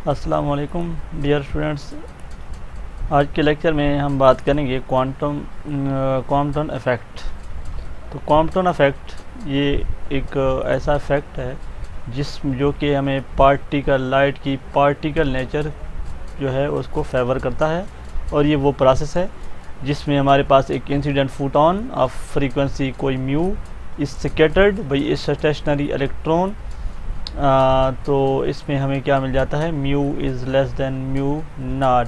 अस्सलाम वालेकुम dear students. आज के लेक्चर में हम बात करेंगे क्वांटम इफ़ेक्ट। तो क्वांटम इफ़ेक्ट ये एक ऐसा इफ़ेक्ट है जो कि हमें लाइट की पार्टिकल नेचर जो है उसको फेवर करता है। और ये वो प्रोसेस है जिसमें हमारे पास एक इंसिडेंट फोटोन ऑफ फ्रीक्वेंसी कोई mu is scattered by a stationary electron. तो इसमें हमें क्या मिल जाता है, mu is less than mu naught,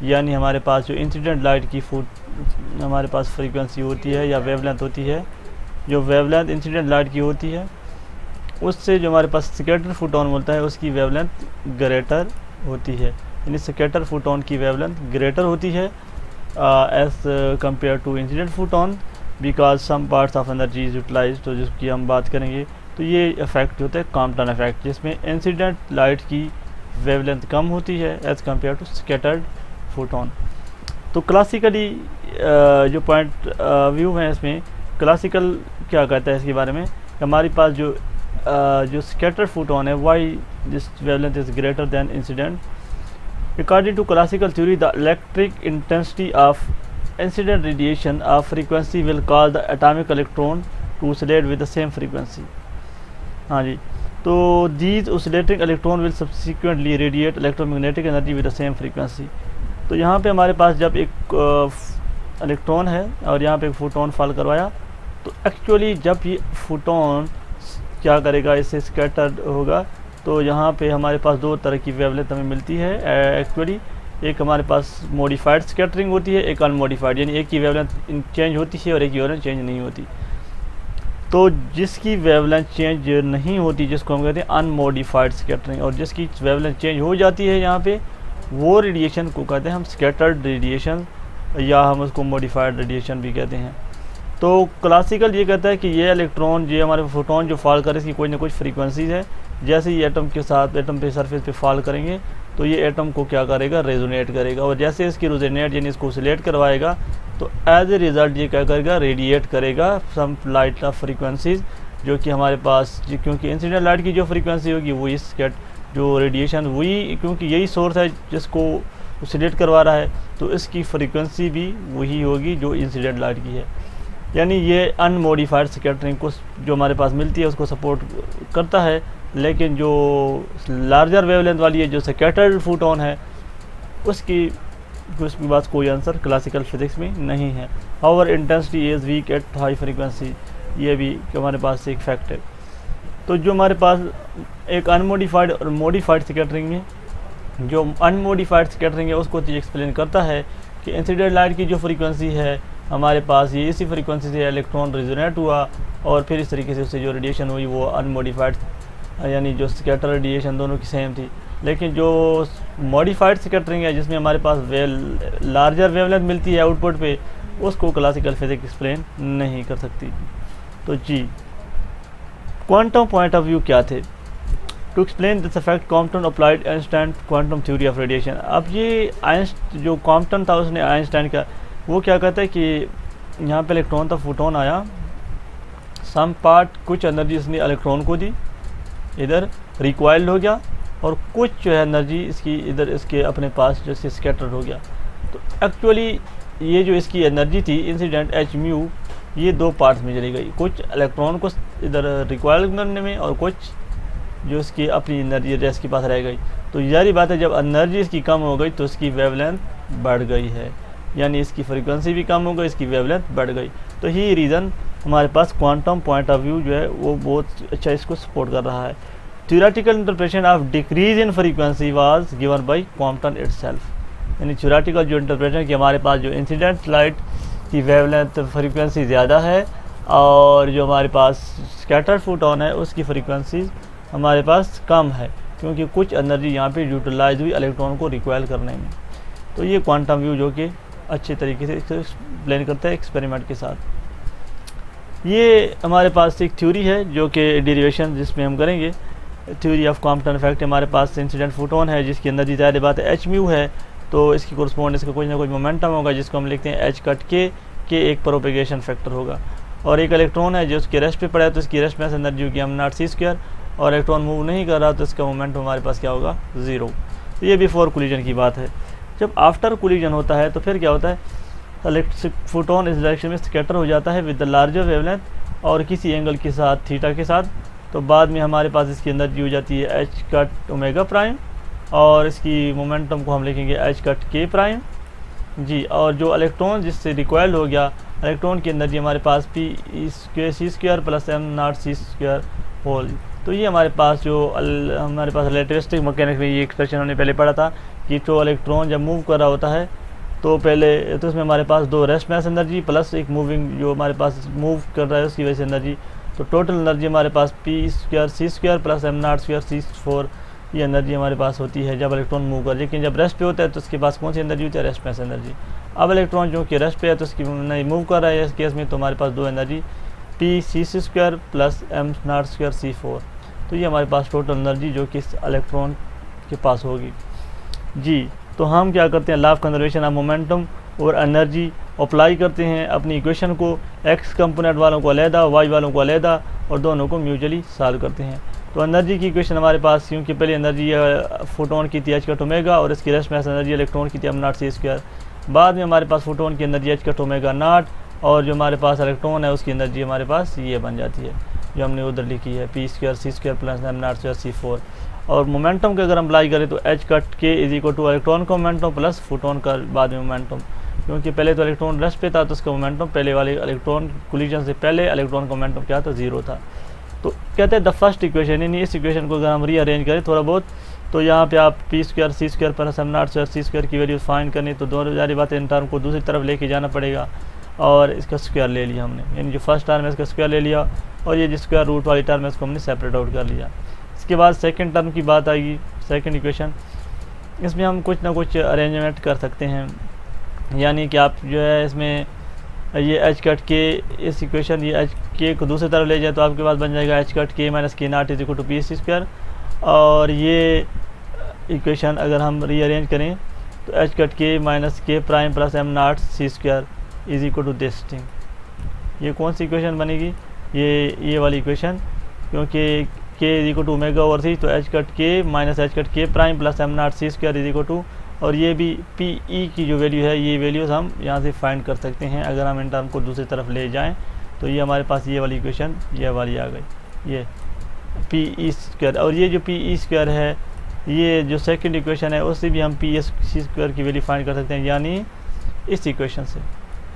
यानी हमारे पास जो इंसिडेंट लाइट की हमारे पास फ्रीक्वेंसी होती है या वेवलेंथ होती है, जो वेवलेंथ इंसिडेंट लाइट की होती है उससे जो हमारे पास स्कैटर फोटोन बोलता है उसकी वेवलेंथ ग्रेटर होती है। यानी स्कैटर फोटोन की वेवलेंथ ग्रेटर होती है as compare to incident photon because some parts of energy is utilize. तो जिसकी हम बात करेंगे तो ये इफ़ेक्ट होता है क्वांटम इफ़ेक्ट, जिसमें इंसिडेंट लाइट की वेवलेंथ कम होती है as compare to scattered photon. तो क्लासिकली जो पॉइंट व्यू है इसमें, क्लासिकल क्या कहता है इसके बारे में, हमारे पास जो स्कैटर्ड फोटोन है why this wavelength is greater than incident. According to classical theory the electric intensity of incident radiation of frequency will cause the atomic electron to oscillate with the same frequency. हाँ जी, तो these oscillating electron will subsequently radiate electromagnetic energy with the same frequency. तो यहाँ पे हमारे पास जब एक electron है और यहाँ पे एक फोटोन फॉल करवाया, तो एक्चुअली जब ये फोटोन क्या करेगा, इससे स्कैटर्ड होगा, तो यहाँ पे हमारे पास दो तरह की वेवलेंथ हमें मिलती है एक्चुअली। एक हमारे पास मॉडिफाइड स्कैटरिंग होती है, एक अनमॉडिफाइड, यानी एक की वेवलेंथ चेंज होती है और एक की वेवलेंथ चेंज नहीं होती। तो जिसकी वेवलेंथ चेंज नहीं होती जिसको हम कहते हैं अनमॉडिफाइड स्कैटरिंग, और जिसकी वेवलेंथ चेंज हो जाती है यहाँ पे, वो रेडिएशन को कहते हैं हम स्कैटर्ड रेडिएशन, या हम उसको मॉडिफाइड रेडिएशन भी कहते हैं। तो क्लासिकल ये कहता है कि ये इलेक्ट्रॉन, ये हमारे फोटोन जो फॉल करे इसकी कोई ना कुछ फ्रीक्वेंसीज है। जैसे ही एटम के साथ एटम पे सरफेस पे फॉल करेंगे तो ये एटम को क्या करेगा, रेजोनेट करेगा, और जैसे इसकी रेजोनेट यानी इसको ऑसिलेट करवाएगा तो एज ए रिज़ल्ट ये क्या करेगा, रेडिएट करेगा सम लाइट ऑफ फ्रीक्वेंसीज, जो कि हमारे पास क्योंकि इंसिडेंट लाइट की जो फ्रीक्वेंसी होगी वही जो रेडिएशन वही, क्योंकि यही सोर्स है जिसको ऑसिलेट करवा रहा है, तो इसकी फ्रीक्वेंसी भी वही होगी जो इंसिडेंट लाइट की है। यानी ये अनमॉडिफाइड स्कैटरिंग को जो हमारे पास मिलती है उसको सपोर्ट करता है, लेकिन जो लार्जर वेवलेंथ वाली है जो स्कैटर्ड फोटोन है उसके पास कोई आंसर क्लासिकल फिजिक्स में नहीं है। However intensity is weak at high frequency, ये भी हमारे पास एक फैक्ट है। तो जो हमारे पास एक अनमॉडिफाइड और मॉडिफाइड स्कैटरिंग में, जो अनमॉडिफाइड स्कैटरिंग है उसको एक्सप्लेन करता है कि इंसिडेंट लाइट की जो फ्रीक्वेंसी है हमारे पास ये इसी फ्रीक्वेंसी से इलेक्ट्रॉन रेजोनेट हुआ, और फिर इस तरीके से उससे जो रेडिएशन हुई वो अनमॉडिफाइड, यानी जो स्कैटर रेडिएशन दोनों की सेम थी। लेकिन जो मॉडिफाइड स्कैटरिंग है जिसमें हमारे पास लार्जर वेवलेंथ मिलती है आउटपुट पे, उसको क्लासिकल फिजिक्स एक्सप्लेन नहीं कर सकती। तो जी, क्वांटम पॉइंट ऑफ व्यू क्या थे? To explain this effect quantum applied Einstein quantum theory of radiation. अब ये जो क्वांटम था उसने आइंस्टाइन का, वो क्या कहता है कि यहाँ पे इलेक्ट्रॉन था, फोटोन आया, सम पार्ट कुछ एनर्जी इसने इलेक्ट्रॉन को दी, इधर रिक्वाइल्ड हो गया, और कुछ जो है एनर्जी इसकी इधर इसके अपने पास जैसे स्कैटर्ड हो गया। तो एक्चुअली ये जो इसकी एनर्जी थी इंसिडेंट एच म्यू, ये दो पार्ट्स में चली गई, कुछ इलेक्ट्रॉन को इधर रिक्वाइल्ड करने में और कुछ जो इसकी अपनी एनर्जी इसके पास रह गई। तो जारी बात है जब एनर्जी इसकी कम हो गई तो इसकी वेवलेंथ बढ़ गई है, यानी इसकी फ्रीक्वेंसी भी कम हो गई, इसकी वेवलेंथ बढ़ गई। तो यही रीज़न हमारे पास क्वांटम पॉइंट ऑफ व्यू जो है वो बहुत अच्छा इसको सपोर्ट कर रहा है। Theoretical interpretation of decrease in frequency was given by quantum itself, यानी थ्योरेटिकल जो इंटरप्रिटेशन कि हमारे पास जो इंसिडेंट लाइट की वेवलेंथ फ्रीक्वेंसी ज़्यादा है और जो हमारे पास स्कैटर फोटोन है उसकी फ्रीक्वेंसी हमारे पास कम है, क्योंकि कुछ एनर्जी यहाँ पे यूटिलाइज हुई इलेक्ट्रॉन को रिक्वाइल करने में। तो ये क्वांटम व्यू जो कि अच्छे तरीके से एक्सप्लेन करता है एक्सपेरिमेंट के साथ। ये हमारे पास एक थ्योरी है जो कि डेरिवेशन जिसमें हम करेंगे, थ्योरी ऑफ क्वांटम इफेक्ट। हमारे पास इंसिडेंट फोटोन है जिसकी एनर्जी ज़्यादा बात है एच म्यू है, तो इसकी कोरस्पॉन्ड इसका कुछ ना कुछ मोमेंटम होगा जिसको हम लिखते हैं एच कट के एक प्रोपेगेशन फैक्टर होगा, और एक इलेक्ट्रॉन है जो उसके रेस्ट पे पड़ा है तो इसकी रेस्ट में एनर्जी होगी m0 c², और इलेक्ट्रॉन मूव नहीं कर रहा तो इसका मोमेंटम हमारे पास क्या होगा, ज़ीरो। तो ये बिफोर कोलिजन की बात है। जब आफ्टर कोलिजन होता है तो फिर क्या होता है, इलेक्ट्रिक फोटोन इस डायरेक्शन में स्कैटर हो जाता है विद द लार्जर वेवलेंथ और किसी एंगल के साथ, थीटा के साथ। तो बाद में हमारे पास इसकी एनर्जी हो जाती है एच कट ओमेगा प्राइम, और इसकी मोमेंटम को हम लिखेंगे एच कट के प्राइम जी। और जो इलेक्ट्रॉन जिससे रिकॉइल्ड हो गया, इलेक्ट्रॉन की एनर्जी हमारे पास पी स्क्वायर सी स्क्वायर प्लस एम नॉट सी स्क्वायर होल। तो ये हमारे पास जो हमारे पास रिलेटिविस्टिक मैकेनिक्स में ये एक्सप्रेशन हमने पहले पढ़ा था कि जो इलेक्ट्रॉन जब मूव कर रहा होता है तो पहले तो इसमें हमारे पास दो रेस्ट मास एनर्जी प्लस एक मूविंग जो हमारे पास मूव कर रहा है उसकी वजह से एनर्जी, तो टोटल एनर्जी हमारे पास पी स्क्वायर सी square plus M naught square c 4 ये एनर्जी हमारे पास होती है जब इलेक्ट्रॉन मूव कर। लेकिन जब रेस्ट पे होता है तो उसके पास कौन सी एनर्जी होती है, रेस्ट मास एनर्जी। अब इलेक्ट्रॉन जो कि रेस्ट पे है तो उसकी मूव कर रहा है, इस केस में तो हमारे पास दो एनर्जी पी सी square plus M naught square c 4। तो ये हमारे पास टोटल एनर्जी जो कि इस इलेक्ट्रॉन के पास होगी जी। तो हम क्या करते हैं, law of conservation of momentum और एनर्जी अप्लाई करते हैं अपनी इक्वेशन को, एक्स कंपोनेंट वालों को अलहदा, वाई वालों को अलहदा, और दोनों को म्यूचुअली सॉल्व करते हैं। तो एनर्जी की इक्वेशन हमारे पास, क्योंकि पहले एनर्जी फोटोन की थी एच कट ओमेगा और इसकी रेस्ट मास एनर्जी इलेक्ट्रॉन की थी एम नॉट सी स्क्वायर। बाद में हमारे पास फोटोन की energy H cut omega naught, और जो हमारे पास इलेक्ट्रॉन है उसकी एनर्जी हमारे पास ये बन जाती है जो हमने उधर लिखी है पी स्क्वायर सी square plus M naught square c 4। और मोमेंटम का अगर हम अप्लाई करें तो H cut k is equal to electron का मोमेंटम प्लस फोटोन का बाद में मोमेंटम, क्योंकि पहले तो इलेक्ट्रॉन रेस्ट पे था तो उसका मोमेंटम पहले वाले इलेक्ट्रॉन कोलिजन से पहले इलेक्ट्रॉन का मोमेंटम क्या था, 0 था। तो कहते हैं द फर्स्ट इक्वेशन, यानी इस इक्वेशन को अगर हम रीअरेंज करें थोड़ा बहुत, तो यहाँ पे आप पी स्क्वायर सी square plus M naught square सी स्क्वायर की वैल्यू फाइंड करनी, तो दोनों सारी बातें इन टर्म को दूसरी तरफ लेके जाना पड़ेगा, और इसका स्क्वायर ले लिया हमने, यानी जो फर्स्ट टर्म है इसका स्क्वायर ले लिया, और ये जो स्क्वायर रूट वाली टर्म है इसको हमने सेपरेट आउट कर लिया। इसके बाद सेकंड टर्म की बात आएगी, सेकंड इक्वेशन, इसमें हम कुछ ना कुछ अरेंजमेंट कर सकते हैं, यानी कि आप जो है इसमें ये एच कट के इस इक्वेशन ये एच के को दूसरी तरफ ले जाए तो आपके पास बन जाएगा H cut K minus K naught is equal to P C square. और ये इक्वेशन अगर हम रीअरेंज करें तो एच कट के माइनस के prime plus M naught C square is equal to this thing. ये कौन सी इक्वेशन बनेगी, ये वाली इक्वेशन, क्योंकि K is equal to omega over 3, तो H cut K minus H cut K prime plus M naught C square is equal to, और ये भी पी ई की जो वैल्यू है ये वैल्यूज़ हम यहाँ से फाइंड कर सकते हैं अगर हम इन टर्म को दूसरी तरफ ले जाएं। तो ये हमारे पास ये वाली इक्वेशन ये वाली आ गई, ये पी ई स्क्वायर, और ये जो पी ई स्क्वायर है ये जो सेकंड इक्वेशन है उससे भी हम पी एस सी स्क्वायर की वैल्यू फाइंड कर सकते हैं, यानी इस इक्वेशन से,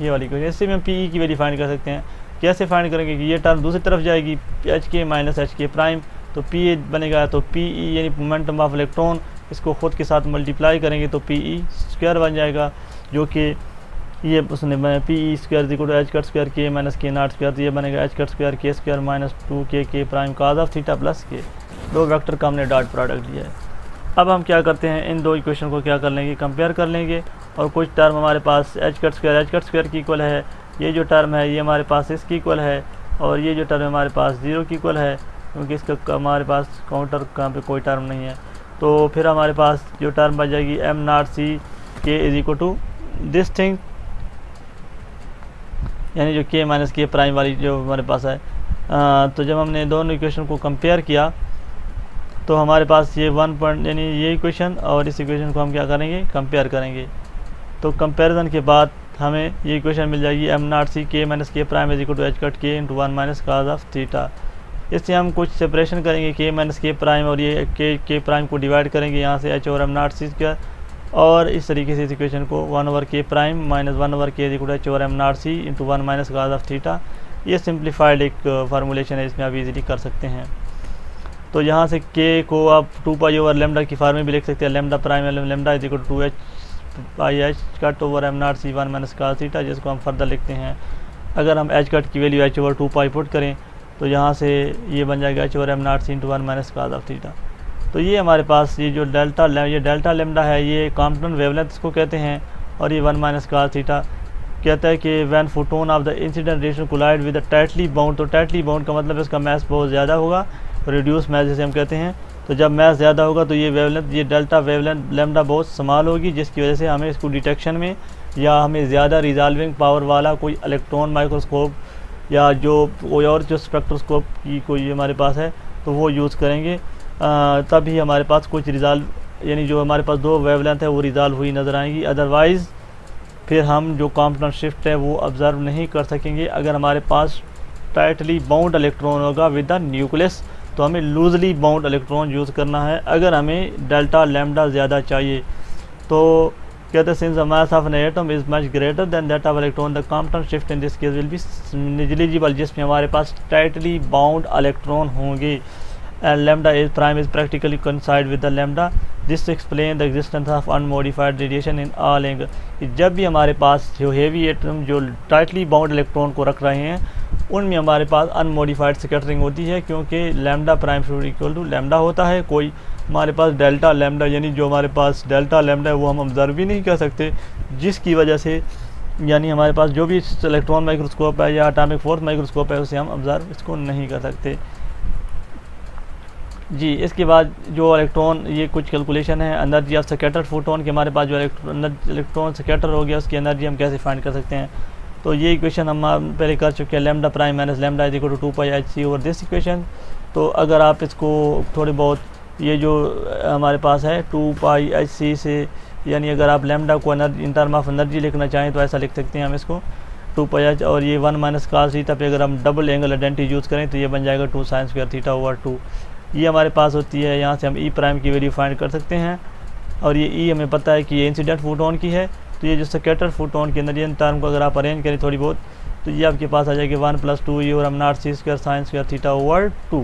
ये वाली इक्वेशन, इससे भी हम पी ई की वैल्यू फाइंड कर सकते हैं। कैसे फाइंड करेंगे कि ये टर्म दूसरी तरफ जाएगी एच के माइनस एच के प्राइम, तो पी ए बनेगा, तो पी ई यानी मोमेंटम ऑफ इलेक्ट्रॉन, इसको खुद के साथ मल्टीप्लाई करेंगे तो पी ई स्क्वायर बन जाएगा, जो कि ये उसने P E square equal to H cut square K minus K naught square, तो ये बनेगा H cut square K square minus 2 K prime cos of theta plus K, दो वेक्टर का हमने डॉट प्रोडक्ट लिया है। अब हम क्या करते हैं, इन दो इक्वेशन को क्या कर लेंगे, कंपेयर कर लेंगे, और कुछ टर्म हमारे पास एच कट स्क्वायर की इक्वल है, ये जो टर्म है ये हमारे पास इसकी इक्वल है, और ये जो टर्म हमारे पास 0 की इक्वल है, क्योंकि इसका हमारे पास काउंटर कहाँ पे कोई टर्म नहीं है। तो फिर हमारे पास जो टर्म बच जाएगी M naught C K is equal to this thing, यानी जो के माइनस के प्राइम वाली जो हमारे पास है। तो जब हमने दोनों इक्वेशन को कंपेयर किया तो हमारे पास ये 1 पॉइंट यानी ये इक्वेशन और इस इक्वेशन को हम क्या करेंगे, कंपेयर करेंगे। तो कंपेरिजन के बाद हमें ये इक्वेशन मिल जाएगी M naught C k minus के prime is equal to H cut k into 1 minus cos of theta. इससे हम कुछ सेपरेशन करेंगे के माइनस के प्राइम, और ये के प्राइम को डिवाइड करेंगे यहाँ से एच ओवर एम नॉट सी स्क्वायर, और इस तरीके से इस इक्वेशन को 1 over K prime minus 1 over K equal to H over M naught C into 1 minus cos of theta. ये सिंप्लीफाइड एक फार्मूलेशन है, इसमें आप इजीली कर सकते हैं। तो यहाँ से के को आप 2 पाई ओवर लेमडा की फार्म में भी लिख सकते हैं, lambda prime lambda is equal to 2 h pi h cut over M naught c 1 minus cos theta, जिसको हम फर्दर लिखते हैं। अगर हम एच कट की value h over 2 pi put करें तो यहाँ से ये बन जाएगा h over M naught C into 1 minus cos of theta. तो ये हमारे पास ये जो डेल्टा लेमडा है ये कॉम्पटन वेवलेंथ इसको कहते हैं, और ये 1 माइनस काज थीटा कहता है कि when photon of the incident radiation collide with the tightly bound, तो टाइटली बाउंड का मतलब इसका मास बहुत ज़्यादा होगा, रिड्यूस मास जिसे हम कहते हैं। तो जब मास ज़्यादा होगा तो ये वेवलेंथ ये डेल्टा वेवलेंथ लेमडा बहुत स्मॉल होगी, जिसकी वजह से हमें इसको डिटेक्शन में या हमें ज़्यादा रिजॉल्विंग पावर वाला कोई इलेक्ट्रॉन माइक्रोस्कोप या जो कोई और जो स्पेक्ट्रोस्कोप की कोई हमारे पास है तो वो यूज़ करेंगे, तभी हमारे पास कुछ रिजॉल्व यानी जो हमारे पास दो वेवलेंथ है वो रिजॉल्व हुई नज़र आएंगी। अदरवाइज़ फिर हम जो कॉम्प्टन शिफ्ट है वो ऑब्ज़र्व नहीं कर सकेंगे। अगर हमारे पास टाइटली बाउंड इलेक्ट्रॉन होगा विद द न्यूक्लियस तो हमें लूजली बाउंड इलेक्ट्रॉन यूज़ करना है। अगर हमें डेल्टा लैम्डा ज़्यादा चाहिए तो कहते हैं since the mass of an atom is much greater than that of electron the Compton shift in this case will be negligible, जिसमें हमारे पास टाइटली बाउंड इलेक्ट्रॉन होंगे and lambda is prime is practically coincide with the lambda. This explain the existence of unmodified radiation in all angle. जब भी हमारे पास जो heavy atom जो tightly bound electron को रख रहे हैं उनमें हमारे पास अनमोडिफाइड स्कैटरिंग होती है, क्योंकि lambda prime should equal to lambda होता है। कोई हमारे पास डेल्टा लैम्डा यानी जो हमारे पास डेल्टा लैम्डा है वो हम ऑब्जर्व भी नहीं कर सकते, जिसकी वजह से यानी हमारे पास जो भी इलेक्ट्रॉन माइक्रोस्कोप है या एटॉमिक फोर्स माइक्रोस्कोप है उसे हम ऑब्जर्व इसको नहीं कर सकते जी। इसके बाद जो इलेक्ट्रॉन ये कुछ कैलकुलेशन है एनर्जी ऑफ स्कैटर्ड फोटोन के, हमारे पास जो इलेक्ट्रॉन स्कैटर हो गया उसकी एनर्जी हम कैसे फाइंड कर सकते हैं। तो ये इक्वेशन हम पहले कर चुके हैं, lambda prime minus lambda is equal to 2πhc over this equation. तो अगर आप इसको थोड़ी बहुत ये जो हमारे पास है 2πhc से, यानी अगर आप लैम्डा को energy in term of energy लिखना चाहें तो ऐसा लिख सकते हैं हम इसको 2πh, और ये 1 माइनस कास थीटा पे अगर हम डबल एंगल आइडेंटिटी यूज़ करें तो ये बन जाएगा 2 sin स्क्वायर थीटा ओवर 2। ये हमारे पास होती है, यहाँ से हम ई प्राइम की वैल्यू फाइंड कर सकते हैं, और ये ई हमें पता है कि ये इंसिडेंट फोटोन की है। तो ये जो स्कैटर्ड फोटोन के अंदर इन टर्म को अगर आप अरेंज करें थोड़ी बहुत तो ये आपके पास आ जाएगी 1 + 2e और हम नॉट सी square sine square theta over 2।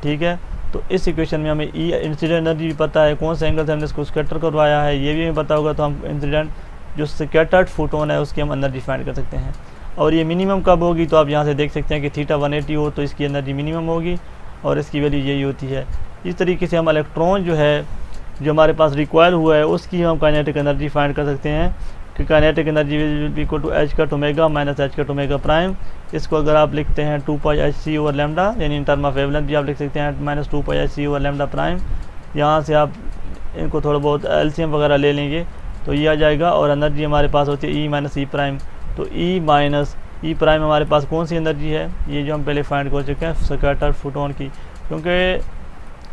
ठीक है, तो इस इक्वेशन में हमें ई इंसिडेंट एनर्जी भी पता है, कौन से एंगल से हमने इसको स्कैटर करवाया है ये भी हमें पता होगा, तो हम इंसिडेंट जो स्कैटर्ड फोटोन है उसकी हम एनर्जी फाइंड कर सकते हैं। और ये मिनिमम कब होगी तो आप यहाँ से देख सकते हैं कि थीटा 180 हो तो इसकी एनर्जी मिनिमम होगी और इसकी वैल्यू यही होती है। इस तरीके से हम इलेक्ट्रॉन जो है जो हमारे पास रिक्वायर हुआ है उसकी हम काइनेटिक एनर्जी फाइंड कर सकते हैं कि kinetic energy will be equal to H cut omega minus H cut omega prime. इसको अगर आप लिखते हैं 2πhc ओवर लैम्डा, यानी इन टर्म ऑफ वेवलेंथ भी आप लिख सकते हैं minus 2πhc over lambda prime. यहाँ से आप इनको थोड़ा बहुत एलसीएम वगैरह ले लेंगे तो ये आ जाएगा, और एनर्जी हमारे पास होती है ई माइनस ई प्राइम। तो ई माइनस ई प्राइम हमारे पास कौन सी एनर्जी है, ये जो हम पहले फाइंड कर चुके हैं स्कैटर्ड फोटोन की, क्योंकि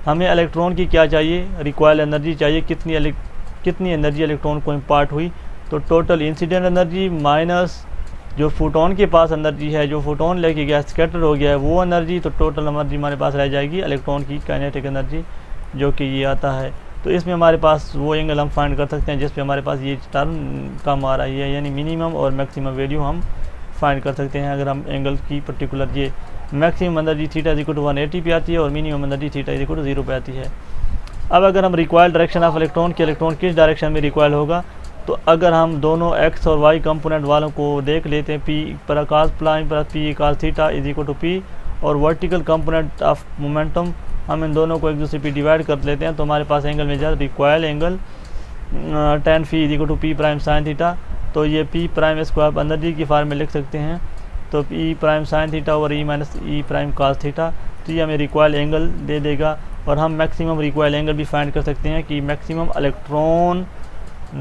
हमें इलेक्ट्रॉन की क्या चाहिए, रिक्वायर्ड एनर्जी चाहिए, कितनी एनर्जी इलेक्ट्रॉन को इम्पार्ट हुई। तो टोटल इंसिडेंट एनर्जी माइनस जो फोटोन के पास एनर्जी है, जो फोटोन लेके गया स्कैटर हो गया है वो एनर्जी, तो टोटल एनर्जी हमारे पास रह जाएगी इलेक्ट्रॉन की काइनेटिक एनर्जी जो कि ये आता है। तो इसमें हमारे पास वो एंगल हम फाइंड कर सकते हैं जिस पे हमारे पास ये टर्म कम आ रही है, यानी मिनिमम और मैक्सिमम वैल्यू हम फाइंड कर सकते हैं। अगर हम एंगल की पर्टिकुलर ये maximum energy theta is equal to 180 पे आती है और minimum energy theta is equal to 0 पे आती है। अब अगर हम रिक्वायर्ड डायरेक्शन ऑफ इलेक्ट्रॉन के इलेक्ट्रॉन किस डायरेक्शन में रिक्वायर्ड होगा, तो अगर हम दोनों एक्स और वाई कंपोनेंट वालों को देख लेते हैं, पी पर cos prime plus P cos theta is equal to P, और वर्टिकल कंपोनेंट ऑफ मोमेंटम हम इन दोनों को एक दूसरे पे डिवाइड कर लेते हैं, तो हमारे पास एंगल में जाए required angle tan φ is equal to P prime sine theta. तो ये पी प्राइम इसको आप एनर्जी की फॉर्म में लिख सकते हैं, तो ई prime sine theta over E minus ई प्राइम कास थीटा। तो ये हमें रिक्वायर्ड एंगल दे देगा, और हम मैक्सिमम रिक्वायर्ड एंगल भी फाइंड कर सकते हैं कि मैक्सिमम इलेक्ट्रॉन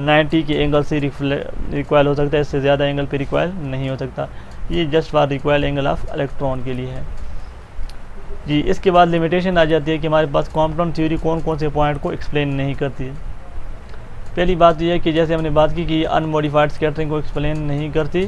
90 के एंगल से रिक्वायल हो सकता है, इससे ज़्यादा एंगल पे रिक्वायल नहीं हो सकता। ये just for required angle of electron के लिए है जी। इसके बाद लिमिटेशन आ जाती है कि हमारे पास क्वांटम थ्योरी कौन कौन से पॉइंट को एक्सप्लेन नहीं करती है। पहली बात यह है कि जैसे हमने बात की कि अनमोडिफाइड स्कैटरिंग को एक्सप्लेन नहीं करती।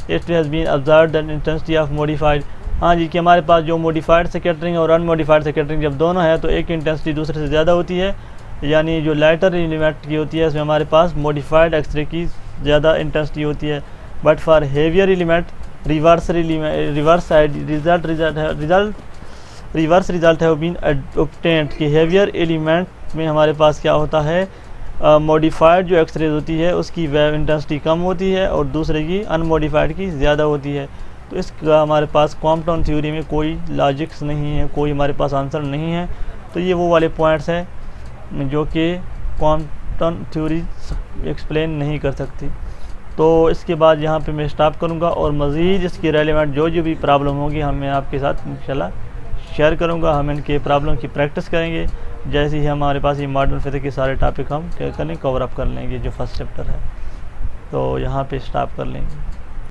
It has been observed that intensity of modified, हाँ जी, कि हमारे पास जो मॉडिफाइड स्कैटरिंग और अनमोडिफाइड स्कैटरिंग जब दोनों है तो एक इंटेंसिटी दूसरे से ज़्यादा होती है, यानी जो लाइटर एलिमेंट की होती है इसमें हमारे पास मॉडिफाइड एक्सरे की ज़्यादा इंटेंसिटी होती है। But for heavier element reverse result have been obtained कि हेवियर एलिमेंट में हमारे पास क्या होता है, मॉडिफाइड जो एक्सरेज होती है उसकी वेव इंटेंसिटी कम होती है और दूसरे की अनमोडिफाइड की ज़्यादा होती है। तो इसका हमारे पास क्वांटम थ्योरी में कोई लॉजिक्स नहीं है, कोई हमारे पास आंसर नहीं है। तो ये वो वाले पॉइंट्स हैं जो कि क्वांटम थ्योरी एक्सप्लेन नहीं कर सकती। तो इसके बाद यहाँ पे मैं स्टॉप करूँगा, और मज़ीद इसकी रेलेवेंट जो भी प्रॉब्लम होगी हम मैं आपके साथ इंशाल्लाह शेयर करूँगा। हम इनके प्रॉब्लम की प्रैक्टिस करेंगे, जैसे ही हमारे पास ये मॉडर्न फिजिक्स के सारे टॉपिक हम क्या करें कवर अप कर लेंगे जो फर्स्ट चैप्टर है। तो यहाँ पे स्टॉप कर लेंगे।